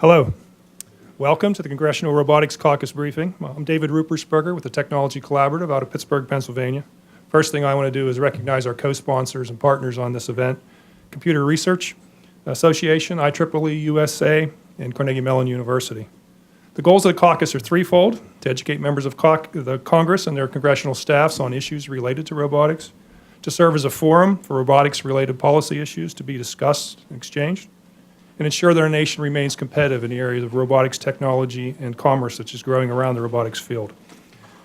Hello. Welcome to the Congressional Robotics Caucus briefing. I'm David Rupersberger with the Technology Collaborative out of Pittsburgh, Pennsylvania. First thing I want to do is recognize our co-sponsors and partners on this event: Computer Research Association, IEEE USA, and Carnegie Mellon University. The goals of the caucus are threefold: to educate members of the Congress and their congressional staffs on issues related to robotics, to serve as a forum for robotics-related policy issues to be discussed and exchanged, and ensure that our nation remains competitive in the areas of robotics technology and commerce, which is growing around the robotics field.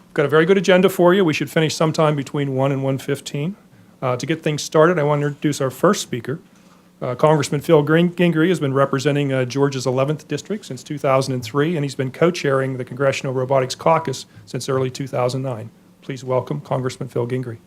We've got a very good agenda for you. We should finish sometime between 1 and 1:15. To get things started, I want to introduce our first speaker. Congressman Phil Gingrey has been representing Georgia's 11th District since 2003, and he's been co-chairing the Congressional Robotics Caucus since early 2009. Please welcome Congressman Phil Gingrey.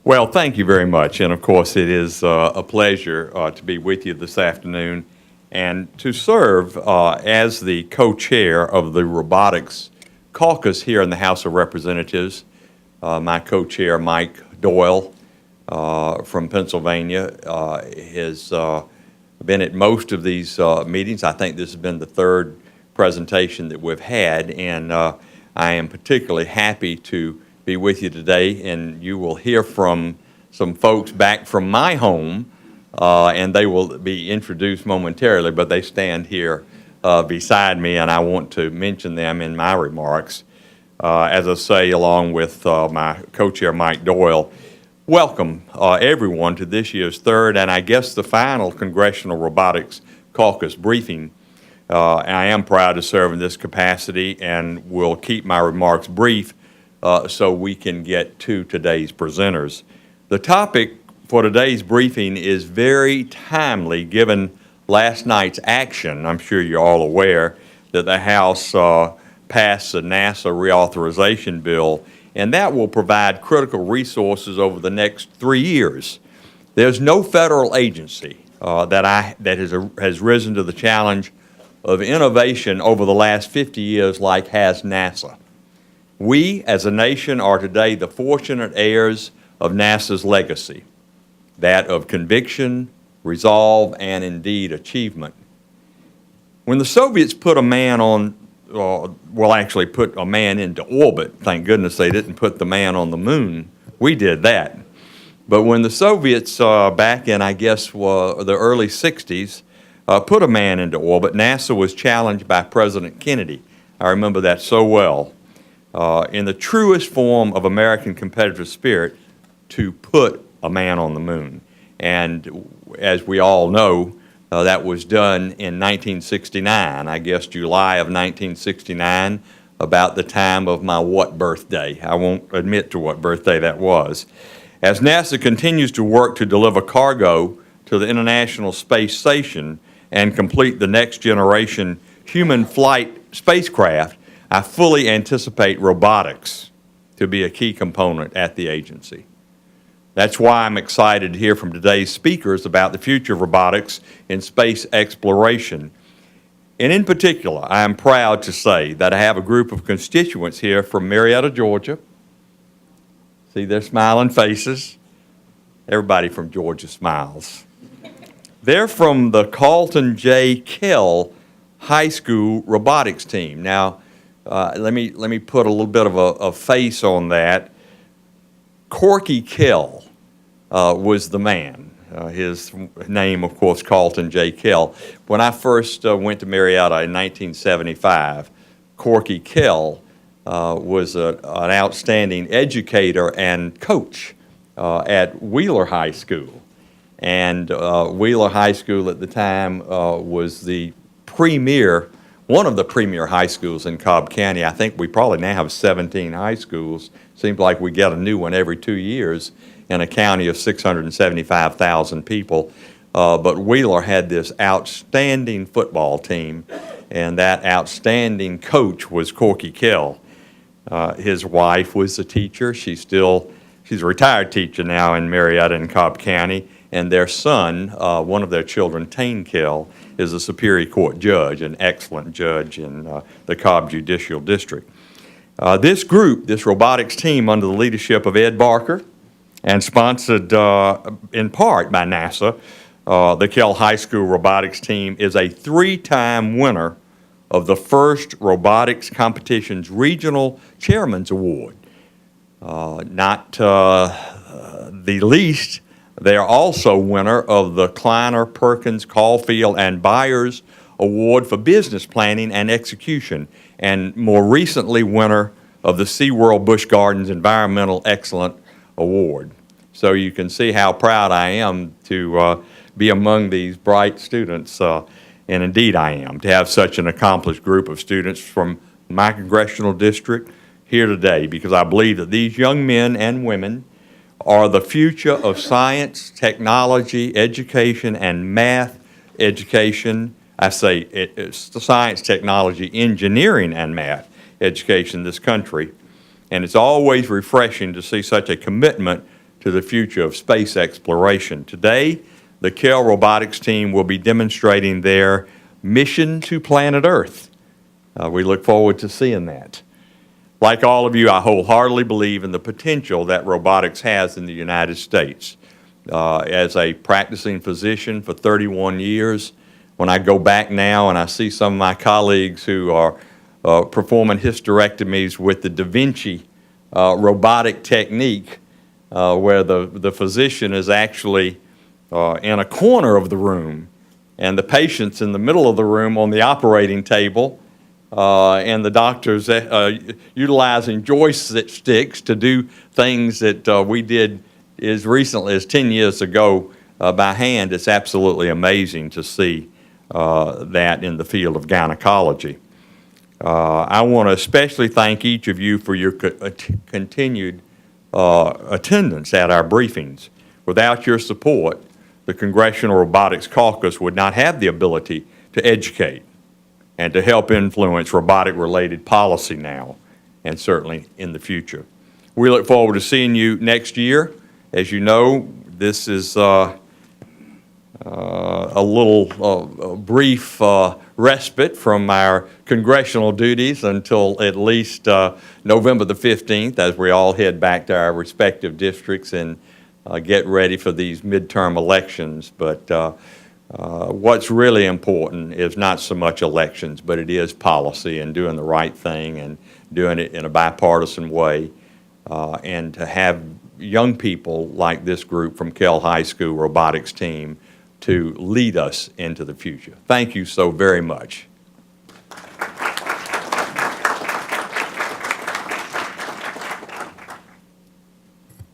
Well, thank you very much, and of course it is a pleasure to be with you this afternoon and to serve as the co-chair of the Robotics Caucus here in the House of Representatives. My co-chair, Mike Doyle from Pennsylvania, has been at most of these meetings. I think this has been the third presentation that we've had, and I am particularly happy to be with you today, and you will hear from some folks back from my home, and they will be introduced momentarily, but they stand here beside me, and I want to mention them in my remarks. As I say, along with my co-chair, Mike Doyle, welcome everyone to this year's third and I guess the final Congressional Robotics Caucus briefing. I am proud to serve in this capacity and will keep my remarks brief so we can get to today's presenters. The topic for today's briefing is very timely given last night's action. I'm sure you're all aware that the House passed the NASA reauthorization bill, and that will provide critical resources over the next 3 years. There's no federal agency that has risen to the challenge of innovation over the last 50 years like has NASA. We, as a nation, are today the fortunate heirs of NASA's legacy, that of conviction, resolve, and indeed achievement. When the Soviets put a man on, actually put a man into orbit, thank goodness they didn't put the man on the moon, we did that. But when the Soviets, back in, I guess, the early 60s, put a man into orbit, NASA was challenged by President Kennedy. I remember that so well. In the truest form of American competitive spirit, to put a man on the moon. And as we all know, that was done in 1969, I guess July of 1969, about the time of my what birthday. I won't admit to what birthday that was. As NASA continues to work to deliver cargo to the International Space Station and complete the next generation human flight spacecraft, I fully anticipate robotics to be a key component at the agency. That's why I'm excited to hear from today's speakers about the future of robotics in space exploration. And in particular, I am proud to say that I have a group of constituents here from Marietta, Georgia. See their smiling faces? Everybody from Georgia smiles. They're from the Carlton J. Kell High School robotics team. Now, let me put a little bit of a face on that. Corky Kell was the man. His name, of course, Carlton J. Kell. When I first went to Marietta in 1975, Corky Kell was an outstanding educator and coach at Wheeler High School. And Wheeler High School at the time was one of the premier high schools in Cobb County. I think we probably now have 17 high schools. Seems like we get a new one every 2 years in a county of 675,000 people. But Wheeler had this outstanding football team, and that outstanding coach was Corky Kell. His wife was a teacher. She's a retired teacher now in Marietta and Cobb County. And their son, one of their children, Tane Kell, is a Superior Court judge, an excellent judge in the Cobb Judicial District. This group, this robotics team under the leadership of Ed Barker, and sponsored in part by NASA. The Kell High School robotics team is a 3-time winner of the first robotics competition's regional chairman's award. Not the least, they are also winner of the Kleiner, Perkins, Caulfield, and Byers Award for Business Planning and Execution, and more recently winner of the SeaWorld Busch Gardens Environmental Excellence Award. So you can see how proud I am to be among these bright students, and indeed I am, to have such an accomplished group of students from my congressional district here today, because I believe that these young men and women are the future of science, technology, education, and math education. I say it's science, technology, engineering, and math education in this country. And it's always refreshing to see such a commitment to the future of space exploration. Today, the Kell robotics team will be demonstrating their mission to planet Earth. We look forward to seeing that. Like all of you, I wholeheartedly believe in the potential that robotics has in the United States. As a practicing physician for 31 years, when I go back now and I see some of my colleagues who are performing hysterectomies with the Da Vinci robotic technique, where the physician is actually in a corner of the room and the patient's in the middle of the room on the operating table, and the doctors utilizing joysticks to do things that we did as recently as 10 years ago by hand. It's absolutely amazing to see that in the field of gynecology. I want to especially thank each of you for your continued attendance at our briefings. Without your support, the Congressional Robotics Caucus would not have the ability to educate and to help influence robotic-related policy now and certainly in the future. We look forward to seeing you next year. As you know, this is a little brief respite from our congressional duties until at least November the 15th, as we all head back to our respective districts and get ready for these midterm elections. But what's really important is not so much elections, but it is policy and doing the right thing and doing it in a bipartisan way, and to have young people like this group from Kell High School robotics team to lead us into the future. Thank you so very much.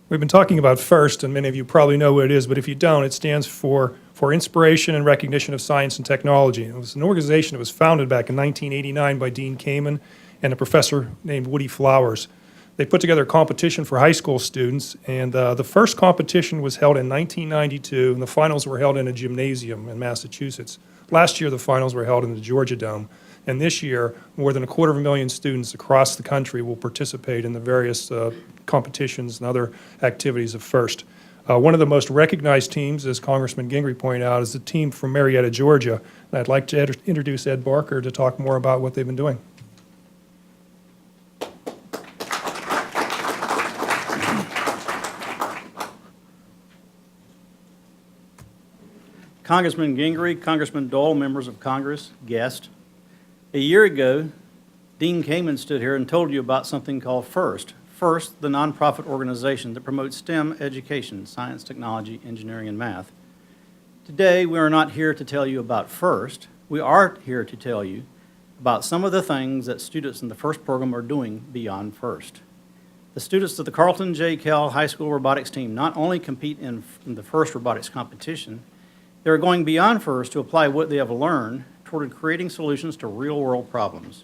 We've been talking about FIRST, and many of you probably know what it is, but if you don't, it stands for Inspiration and Recognition of Science and Technology. It was an organization that was founded back in 1989 by Dean Kamen and a professor named Woody Flowers. They put together a competition for high school students, and the first competition was held in 1992, and the finals were held in a gymnasium in Massachusetts. Last year, the finals were held in the Georgia Dome, and this year, more than 250,000 students across the country will participate in the various competitions and other activities of FIRST. One of the most recognized teams, as Congressman Gingrey pointed out, is the team from Marietta, Georgia. And I'd like to introduce Ed Barker to talk more about what they've been doing. Congressman Gingrey, Congressman Dole, members of Congress, guests. A year ago, Dean Kamen stood here and told you about something called FIRST. FIRST, the nonprofit organization that promotes STEM education, science, technology, engineering, and math. Today, we are not here to tell you about FIRST. We are here to tell you about some of the things that students in the FIRST program are doing beyond FIRST. The students of the Carlton J. Kell High School robotics team not only compete in the FIRST robotics competition, they're going beyond FIRST to apply what they have learned toward creating solutions to real-world problems.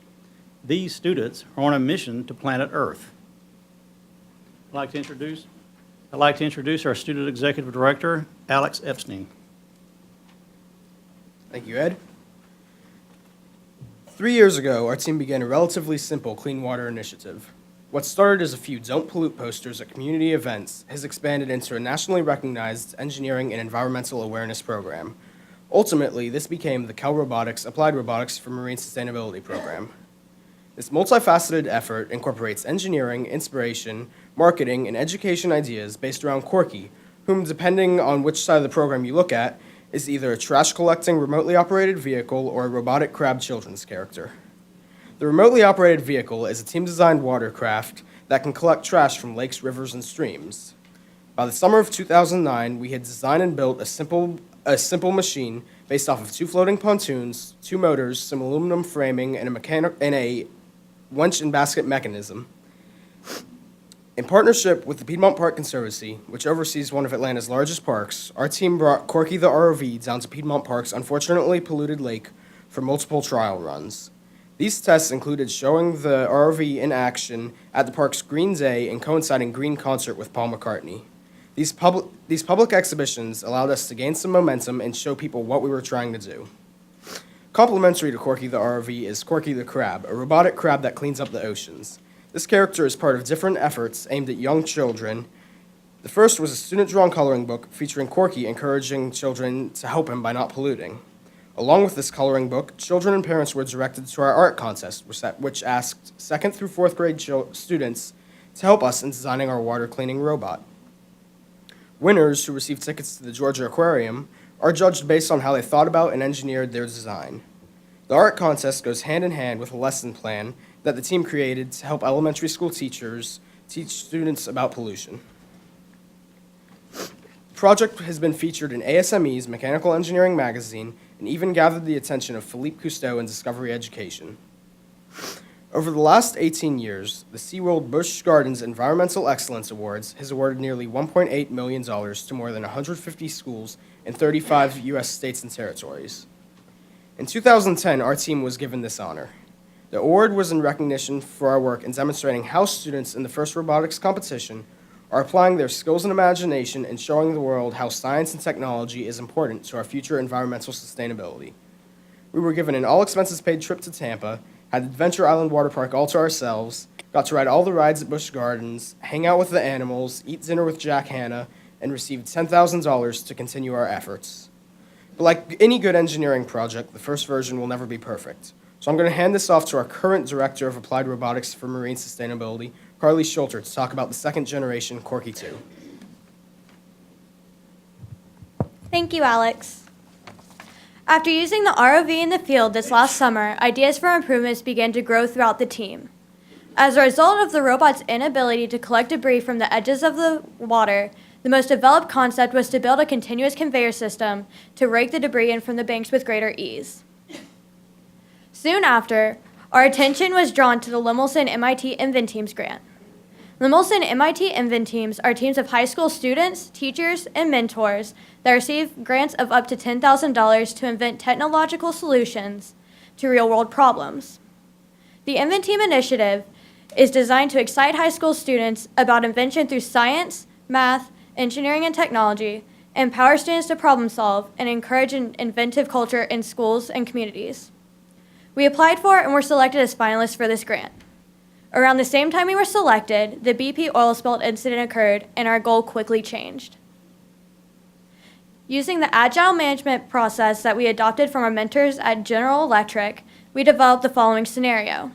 These students are on a mission to planet Earth. I'd like to introduce our Student Executive Director, Alex Epstein. Thank you, Ed. 3 years ago, our team began a relatively simple clean water initiative. What started as a few Don't Pollute posters at community events has expanded into a nationally recognized engineering and environmental awareness program. Ultimately, this became the Kell Robotics Applied Robotics for Marine Sustainability program. This multifaceted effort incorporates engineering, inspiration, marketing, and education ideas based around Corky, whom, depending on which side of the program you look at, is either a trash-collecting remotely operated vehicle or a robotic crab children's character. The remotely operated vehicle is a team-designed watercraft that can collect trash from lakes, rivers, and streams. By the summer of 2009, we had designed and built a simple machine based off of 2 floating pontoons, 2 motors, some aluminum framing, and a winch and basket mechanism. In partnership with the Piedmont Park Conservancy, which oversees one of Atlanta's largest parks, our team brought Corky the ROV down to Piedmont Park's unfortunately polluted lake for multiple trial runs. These tests included showing the ROV in action at the park's Green Day and coinciding Green concert with Paul McCartney. These public exhibitions allowed us to gain some momentum and show people what we were trying to do. Complementary to Corky the ROV is Corky the Crab, a robotic crab that cleans up the oceans. This character is part of different efforts aimed at young children. The first was a student-drawn coloring book featuring Corky encouraging children to help him by not polluting. Along with this coloring book, children and parents were directed to our art contest, which asked 2nd through 4th grade students to help us in designing our water-cleaning robot. Winners, who received tickets to the Georgia Aquarium, are judged based on how they thought about and engineered their design. The art contest goes hand in hand with a lesson plan that the team created to help elementary school teachers teach students about pollution. The project has been featured in ASME's Mechanical Engineering magazine and even gathered the attention of Philippe Cousteau in Discovery Education. Over the last 18 years, the SeaWorld Busch Gardens Environmental Excellence Awards has awarded nearly $1.8 million to more than 150 schools in 35 U.S. states and territories. In 2010, our team was given this honor. The award was in recognition for our work in demonstrating how students in the first robotics competition are applying their skills and imagination and showing the world how science and technology is important to our future environmental sustainability. We were given an all-expenses-paid trip to Tampa, had Adventure Island Water Park all to ourselves, got to ride all the rides at Busch Gardens, hang out with the animals, eat dinner with Jack Hanna, and received $10,000 to continue our efforts. But like any good engineering project, the first version will never be perfect. So I'm going to hand this off to our current Director of Applied Robotics for Marine Sustainability, Carly Schulter, to talk about the 2nd generation Corky 2. Thank you, Alex. After using the ROV in the field this last summer, ideas for improvements began to grow throughout the team. As a result of the robot's inability to collect debris from the edges of the water, the most developed concept was to build a continuous conveyor system to rake the debris in from the banks with greater ease. Soon after, our attention was drawn to the Lemelson MIT Invent-Teams grant. Lemelson MIT Invent-Teams are teams of high school students, teachers, and mentors that receive grants of up to $10,000 to invent technological solutions to real-world problems. The Invent-Team initiative is designed to excite high school students about invention through science, math, engineering, and technology, empower students to problem solve, and encourage an inventive culture in schools and communities. We applied for and were selected as finalists for this grant. Around the same time we were selected, the BP oil spill incident occurred, and our goal quickly changed. Using the agile management process that we adopted from our mentors at General Electric, we developed the following scenario.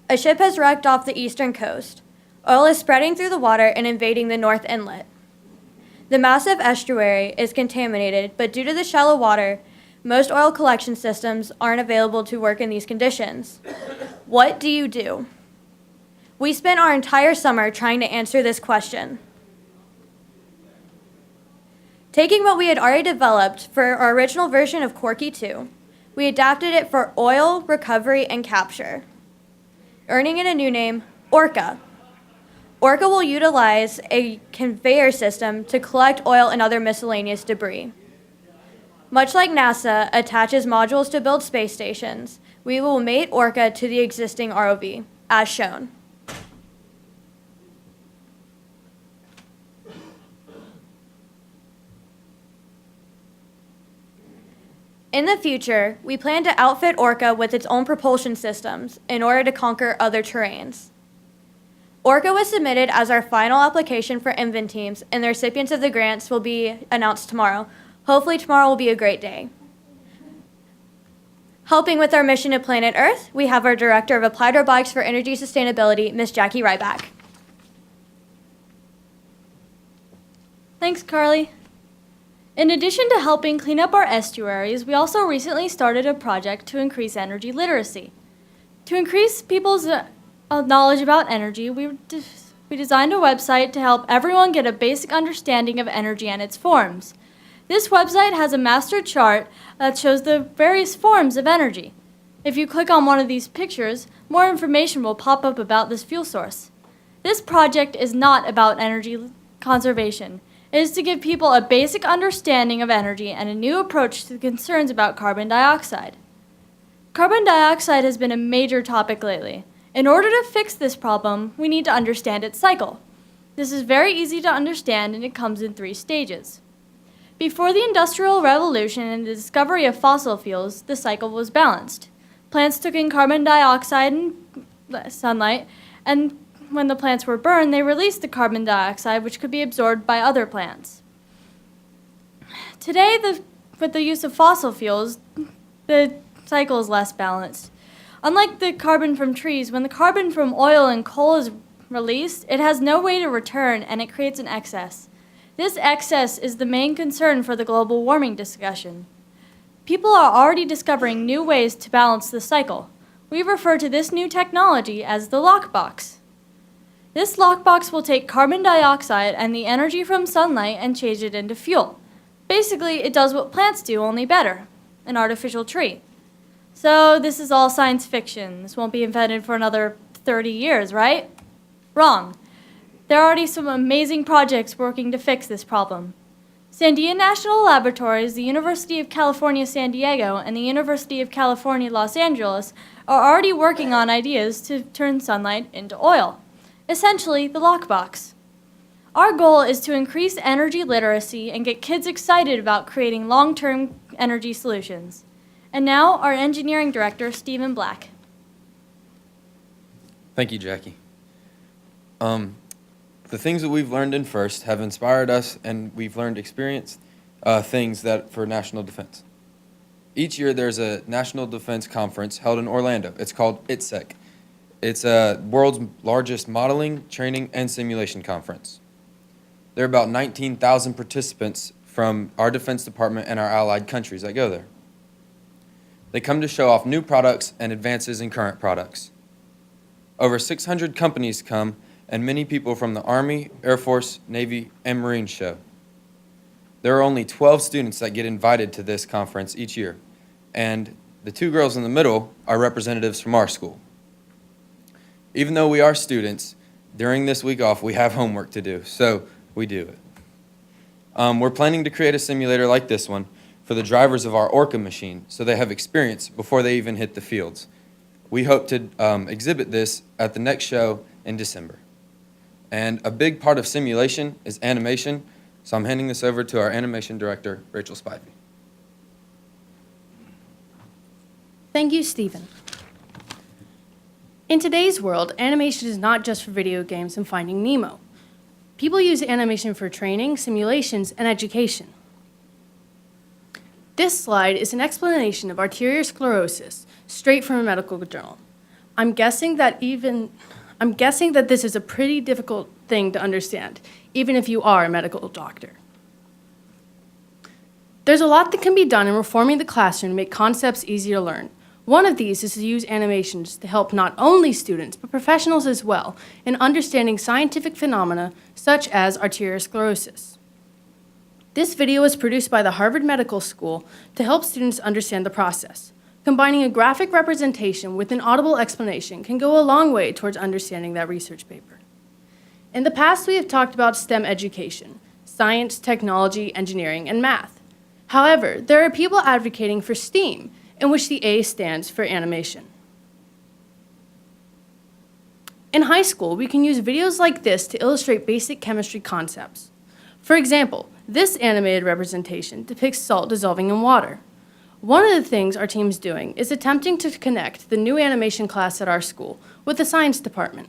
A ship has wrecked off the eastern coast. Oil is spreading through the water and invading the north inlet. The massive estuary is contaminated, but due to the shallow water, most oil collection systems aren't available to work in these conditions. What do you do? We spent our entire summer trying to answer this question. Taking what we had already developed for our original version of Corky 2, we adapted it for oil, recovery, and capture, earning it a new name, Orca. Orca will utilize a conveyor system to collect oil and other miscellaneous debris. Much like NASA attaches modules to build space stations, we will mate Orca to the existing ROV, as shown. In the future, we plan to outfit Orca with its own propulsion systems in order to conquer other terrains. Orca was submitted as our final application for Invent-Teams, and the recipients of the grants will be announced tomorrow. Hopefully tomorrow will be a great day. Helping with our mission to planet Earth, we have our Director of Applied Robotics for Energy Sustainability, Ms. Jackie Ryback. Thanks, Carly. In addition to helping clean up our estuaries, we also recently started a project to increase energy literacy. To increase people's knowledge about energy, we designed a website to help everyone get a basic understanding of energy and its forms. This website has a master chart that shows the various forms of energy. If you click on one of these pictures, more information will pop up about this fuel source. This project is not about energy conservation. It is to give people a basic understanding of energy and a new approach to the concerns about carbon dioxide. Carbon dioxide has been a major topic lately. In order to fix this problem, we need to understand its cycle. This is very easy to understand, and it comes in 3 stages. Before the Industrial Revolution and the discovery of fossil fuels, the cycle was balanced. Plants took in carbon dioxide and sunlight, and when the plants were burned, they released the carbon dioxide, which could be absorbed by other plants. Today, with the use of fossil fuels, the cycle is less balanced. Unlike the carbon from trees, when the carbon from oil and coal is released, it has no way to return, and it creates an excess. This excess is the main concern for the global warming discussion. People are already discovering new ways to balance the cycle. We refer to this new technology as the lockbox. This lockbox will take carbon dioxide and the energy from sunlight and change it into fuel. Basically, it does what plants do, only better, an artificial tree. So this is all science fiction. This won't be invented for another 30 years, right? Wrong. There are already some amazing projects working to fix this problem. Sandia National Laboratories, the University of California, San Diego, and the University of California, Los Angeles are already working on ideas to turn sunlight into oil. Essentially, the lockbox. Our goal is to increase energy literacy and get kids excited about creating long-term energy solutions. And now, our engineering director, Stephen Black. Thank you, Jackie. The things that we've learned in FIRST have inspired us, and we've learned experienced things that for national defense. Each year, there's a national defense conference held in Orlando. It's called ITSEC. It's a world's largest modeling, training, and simulation conference. There are about 19,000 participants from our Defense Department and our allied countries that go there. They come to show off new products and advances in current products. Over 600 companies come, and many people from the Army, Air Force, Navy, and Marines show. There are only 12 students that get invited to this conference each year, and the 2 girls in the middle are representatives from our school. Even though we are students, during this week off, we have homework to do, so we do it. We're planning to create a simulator like this one for the drivers of our Orca machine, so they have experience before they even hit the fields. We hope to exhibit this at the next show in December. And a big part of simulation is animation, so I'm handing this over to our animation director, Rachel Spivey. Thank you, Stephen. In today's world, animation is not just for video games and Finding Nemo. People use animation for training, simulations, and education. This slide is an explanation of arterial sclerosis, straight from a medical journal. I'm guessing that this is a pretty difficult thing to understand, even if you are a medical doctor. There's a lot that can be done in reforming the classroom to make concepts easier to learn. One of these is to use animations to help not only students, but professionals as well, in understanding scientific phenomena such as arterial sclerosis. This video was produced by the Harvard Medical School to help students understand the process. Combining a graphic representation with an audible explanation can go a long way towards understanding that research paper. In the past, we have talked about STEM education, science, technology, engineering, and math. However, there are people advocating for STEAM, in which the A stands for animation. In high school, we can use videos like this to illustrate basic chemistry concepts. For example, this animated representation depicts salt dissolving in water. One of the things our team's doing is attempting to connect the new animation class at our school with the science department.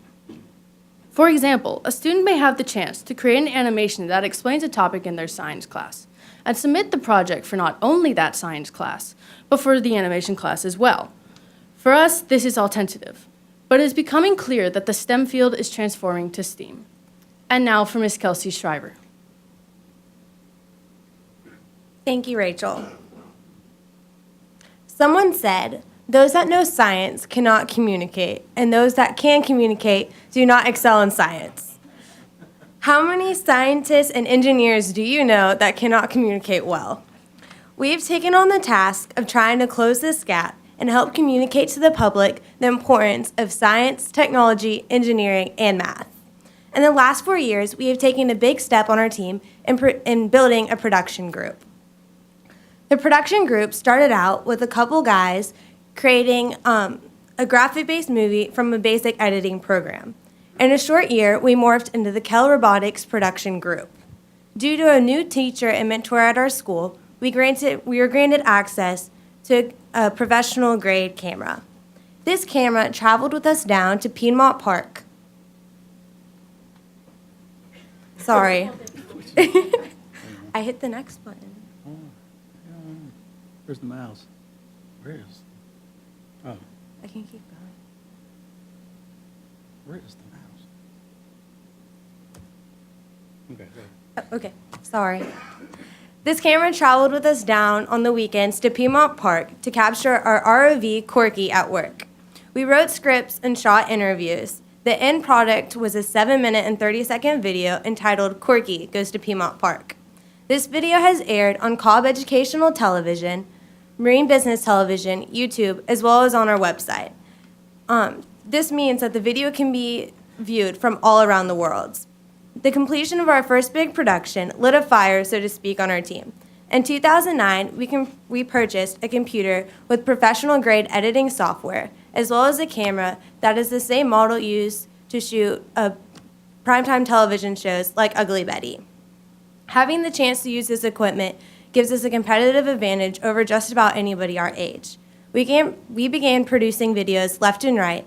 For example, a student may have the chance to create an animation that explains a topic in their science class. and submit the project for not only that science class, but for the animation class as well. For us, this is all tentative, but it is becoming clear that the STEM field is transforming to STEAM. And now for Ms. Kelsey Shriver. Thank you, Rachel. Someone said, "Those that know science cannot communicate, and those that can communicate do not excel in science." How many scientists and engineers do you know that cannot communicate well? We've taken on the task of trying to close this gap and help communicate to the public the importance of science, technology, engineering, and math. In the last 4 years, we have taken a big step on our team in building a production group. The production group started out with a couple guys creating a graphic-based movie from a basic editing program. In a short year, we morphed into the Kell Robotics production group. Due to a new teacher and mentor at our school, we were granted access to a professional-grade camera. This camera traveled with us down to Piedmont Park. Sorry. I hit the next button. Where's the mouse? Where is? Oh, I can keep going. where is the mouse? Okay, go ahead. Okay, sorry. This camera traveled with us down on the weekends to Piedmont Park to capture our ROV Corky at work. We wrote scripts and shot interviews. The end product was a 7-minute and 30-second video entitled Corky Goes to Piedmont Park. This video has aired on Cobb Educational Television, Marine Business Television, YouTube, as well as on our website. This means that the video can be viewed from all around the world. The completion of our first big production lit a fire, so to speak, on our team. In 2009, we purchased a computer with professional-grade editing software, as well as a camera that is the same model used to shoot primetime television shows like Ugly Betty. Having the chance to use this equipment gives us a competitive advantage over just about anybody our age. We began producing videos left and right.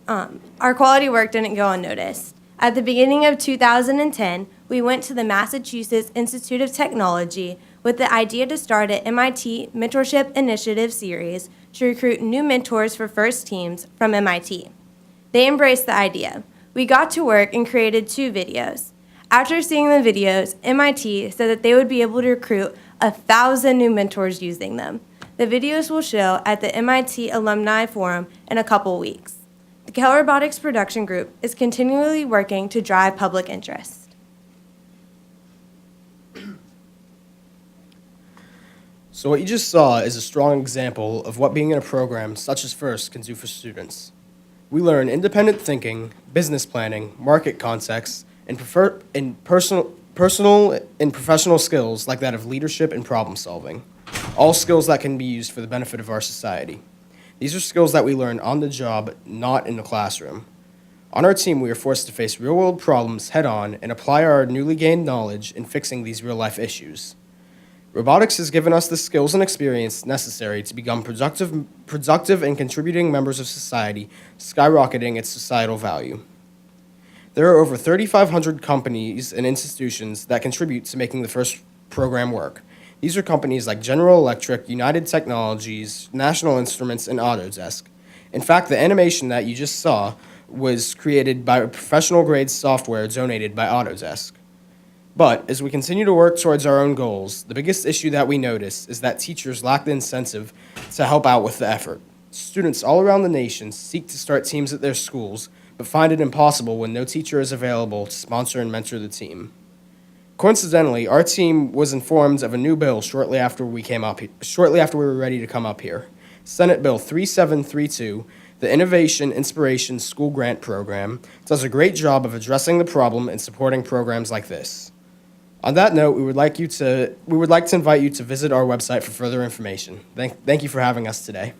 Our quality work didn't go unnoticed. At the beginning of 2010, we went to the Massachusetts Institute of Technology with the idea to start an MIT Mentorship Initiative series to recruit new mentors for first teams from MIT. They embraced the idea. We got to work and created 2 videos. After seeing the videos, MIT said that they would be able to recruit 1,000 new mentors using them. The videos will show at the MIT Alumni Forum in a couple weeks. The Kell Robotics Production Group is continually working to drive public interest. So what you just saw is a strong example of what being in a program such as FIRST can do for students. We learn independent thinking, business planning, market context, and professional skills like that of leadership and problem solving. All skills that can be used for the benefit of our society. These are skills that we learn on the job, not in the classroom. On our team, we are forced to face real-world problems head-on and apply our newly gained knowledge in fixing these real-life issues. Robotics has given us the skills and experience necessary to become productive and contributing members of society, skyrocketing its societal value. There are over 3,500 companies and institutions that contribute to making the FIRST program work. These are companies like General Electric, United Technologies, National Instruments, and Autodesk. In fact, the animation that you just saw was created by professional-grade software donated by Autodesk. But as we continue to work towards our own goals, the biggest issue that we notice is that teachers lack the incentive to help out with the effort. Students all around the nation seek to start teams at their schools, but find it impossible when no teacher is available to sponsor and mentor the team. Coincidentally, our team was informed of a new bill shortly after we were ready to come up here. Senate Bill 3732, the Innovation Inspiration School Grant Program, does a great job of addressing the problem and supporting programs like this. On that note, we would like to invite you to visit our website for further information. Thank you for having us today.